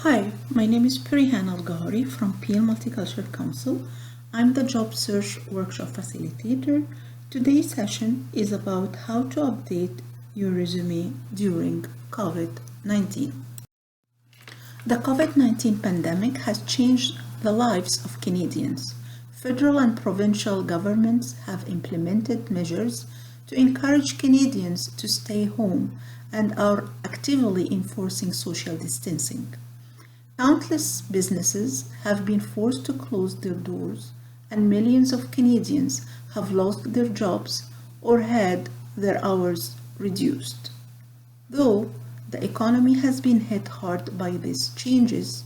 Hi, my name is Perihan Al-Ghari from Peel Multicultural Council. I'm the Job Search Workshop Facilitator. Today's session is about how to update your resume during COVID-19. The COVID-19 pandemic has changed the lives of Canadians. Federal and provincial governments have implemented measures to encourage Canadians to stay home and are actively enforcing social distancing. Countless businesses have been forced to close their doors, and millions of Canadians have lost their jobs or had their hours reduced. Though the economy has been hit hard by these changes,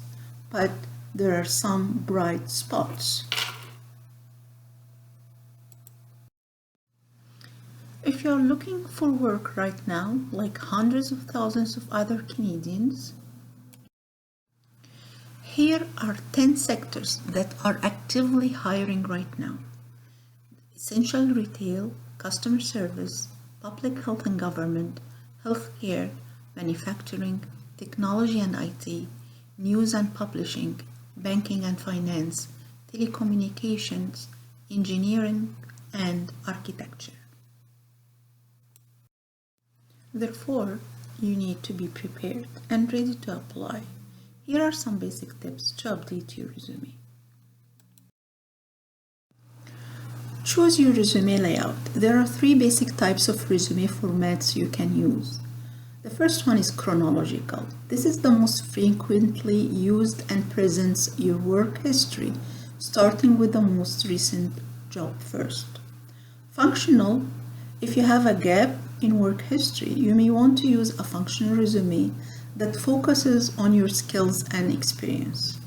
but there are some bright spots. If you're looking for work right now, like hundreds of thousands of other Canadians, here are 10 sectors that are actively hiring right now: essential retail, customer service, public health and government, healthcare, manufacturing, technology and IT, news and publishing, banking and finance, telecommunications, engineering, and architecture. Therefore, you need to be prepared and ready to apply. Here are some basic tips to update your resume. Choose your resume layout. There are three basic types of resume formats you can use. The first one is chronological. This is the most frequently used and presents your work history, starting with the most recent job first. Functional. If you have a gap in work history, you may want to use a functional resume that focuses on your skills and experience.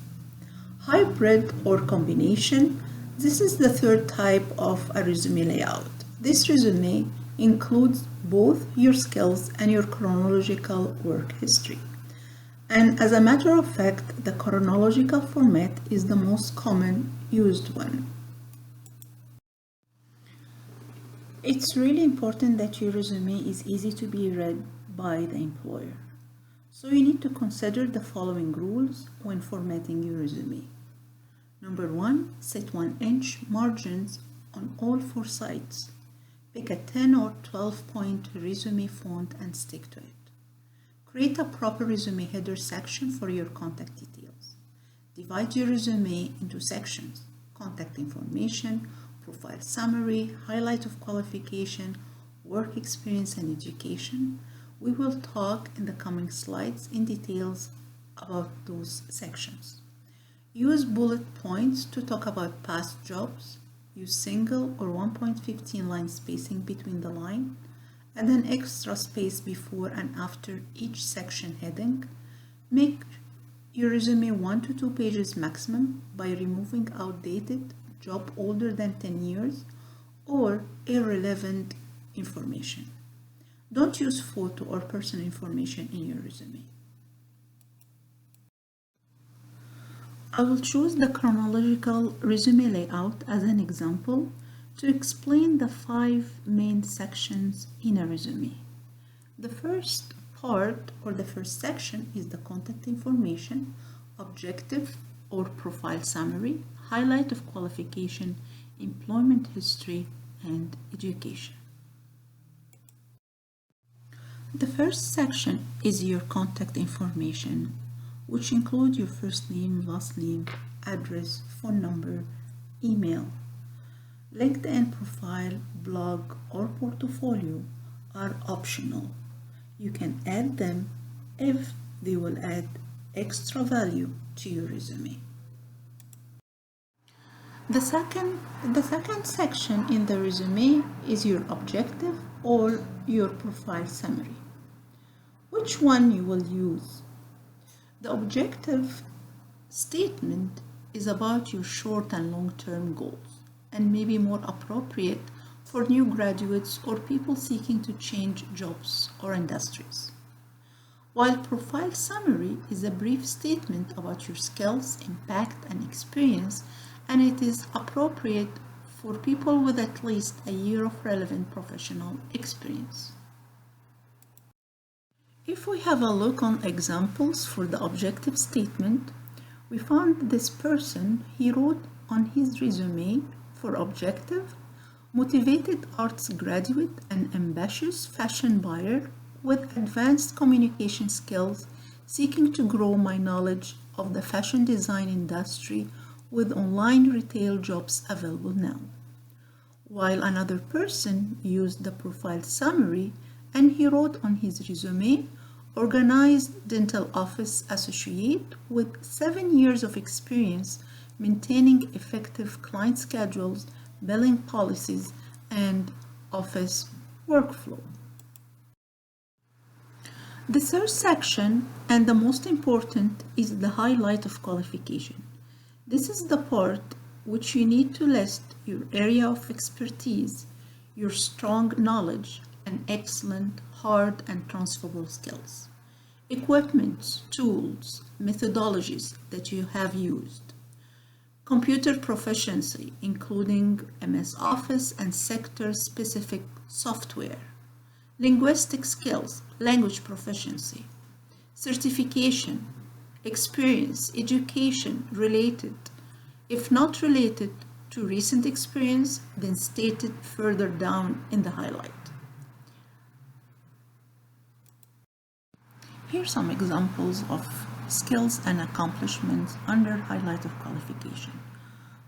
Hybrid or combination. This is the third type of a resume layout. This resume includes both your skills and your chronological work history. And as a matter of fact, the chronological format is the most common used one. It's really important that your resume is easy to be read by the employer. So you need to consider the following rules when formatting your resume. Number 1, set 1-inch margins on all 4 sides. Pick a 10 or 12-point resume font and stick to it. Create a proper resume header section for your contact details. Divide your resume into sections: contact information, profile summary, highlight of qualification, work experience, and education. We will talk in the coming slides in details about those sections. Use bullet points to talk about past jobs. Use single or 1.15 line spacing between the line, and an extra space before and after each section heading. Make your resume 1 to 2 pages maximum by removing outdated, job older than 10 years, or irrelevant information. Don't use photo or personal information in your resume. I will choose the chronological resume layout as an example to explain the 5 main sections in a resume. The first part or the first section is the contact information, objective or profile summary, highlight of qualification, employment history, and education. The first section is your contact information, which include your first name, last name, address, phone number, email. LinkedIn profile, blog, or portfolio are optional. You can add them if they will add extra value to your resume. The second section in the resume is your objective or your profile summary. Which one you will use? The objective statement is about your short and long-term goals and may be more appropriate for new graduates or people seeking to change jobs or industries. While profile summary is a brief statement about your skills, impact, and experience, and it is appropriate for people with at least a year of relevant professional experience. If we have a look on examples for the objective statement, we found this person, he wrote on his resume for objective, motivated arts graduate and ambitious fashion buyer with advanced communication skills, seeking to grow my knowledge of the fashion design industry with online retail jobs available now. While another person used the profile summary and he wrote on his resume, organized dental office associate with 7 years of experience maintaining effective client schedules, billing policies, and office workflow. The third section, and the most important, is the highlight of qualification. This is the part which you need to list your area of expertise, your strong knowledge, and excellent hard and transferable skills, equipment, tools, methodologies that you have used, computer proficiency, including MS Office and sector-specific software, linguistic skills, language proficiency, certification, experience, education related. If not related to recent experience, then stated further down in the highlight. Here are some examples of skills and accomplishments under highlight of qualification.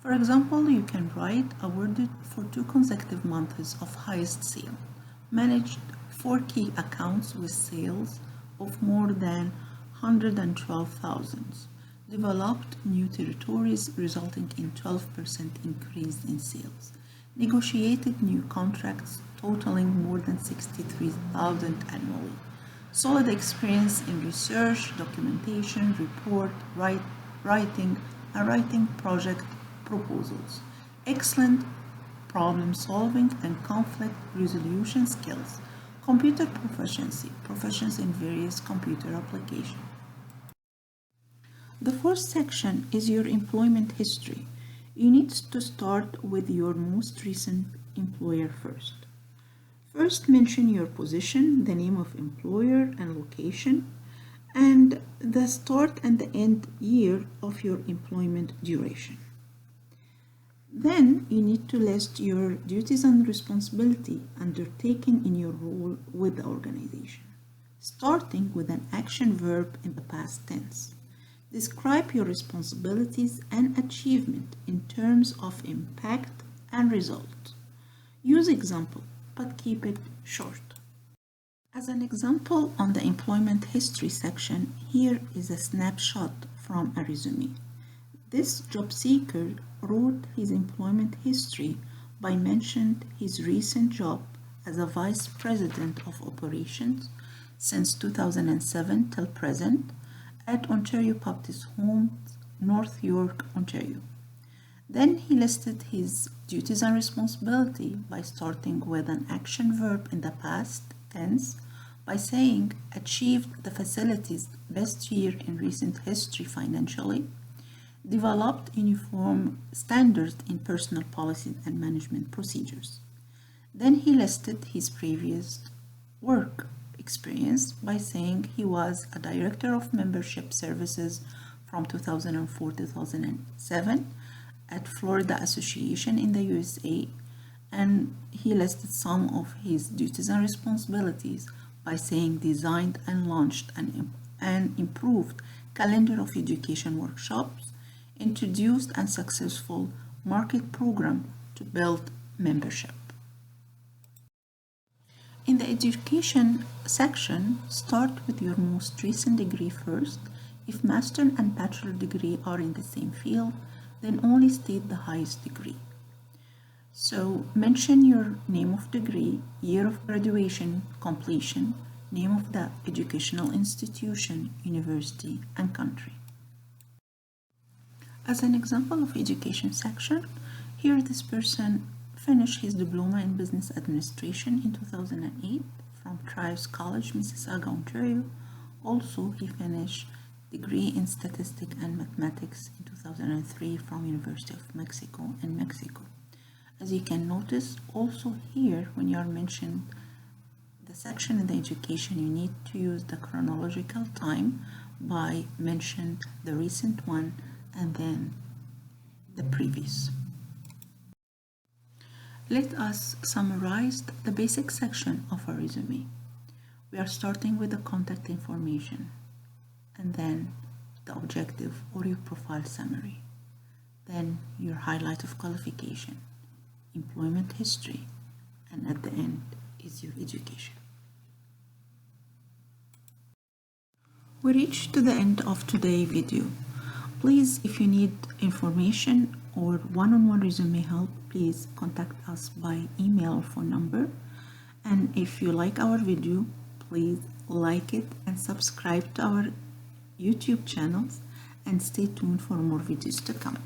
For example, you can write awarded for 2 consecutive months of highest sale, managed 4 key accounts with sales of more than 112,000, developed new territories resulting in 12% increase in sales, negotiated new contracts totaling more than 63,000 annually, solid experience in research, documentation, report, writing, and writing project proposals, excellent problem solving and conflict resolution skills, computer proficiency in various computer applications. The fourth section is your employment history. You need to start with your most recent employer first. First, mention your position, the name of employer and location, and the start and the end year of your employment duration. Then you need to list your duties and responsibility undertaken in your role with the organization, starting with an action verb in the past tense. Describe your responsibilities and achievement in terms of impact and result. Use example, but keep it short. As an example on the employment history section, here is a snapshot from a resume. This job seeker wrote his employment history by mentioning his recent job as a vice president of operations since 2007 till present at Ontario Baptist Homes, North York, Ontario. Then he listed his duties and responsibility by starting with an action verb in the past tense by saying achieved the facility's best year in recent history financially, developed uniform standards in personal policies and management procedures. Then he listed his previous work experience by saying he was a director of membership services from 2004 to 2007 at Florida Association in the USA, and he listed some of his duties and responsibilities by saying designed and launched an improved calendar of education workshops, introduced and successful market program to build membership. In the education section, start with your most recent degree first. If master and bachelor degree are in the same field, then only state the highest degree. So mention your name of degree, year of graduation, completion, name of the educational institution, university, and country. As an example of education section, here this person finished his diploma in business administration in 2008 from Trives College, Mississauga, Ontario. Also, he finished degree in statistics and mathematics in 2003 from University of Mexico in Mexico. As you can notice, also here when you are mentioned the section in the education, you need to use the chronological time by mention the recent one and then the previous. Let us summarize the basic section of a resume. We are starting with the contact information and then the objective or your profile summary, then your highlight of qualification, employment history, and at the end is your education. We reached to the end of today's video. Please, if you need information or one-on-one resume help, please contact us by email or phone number. And if you like our video, please like it and subscribe to our YouTube channels and stay tuned for more videos to come.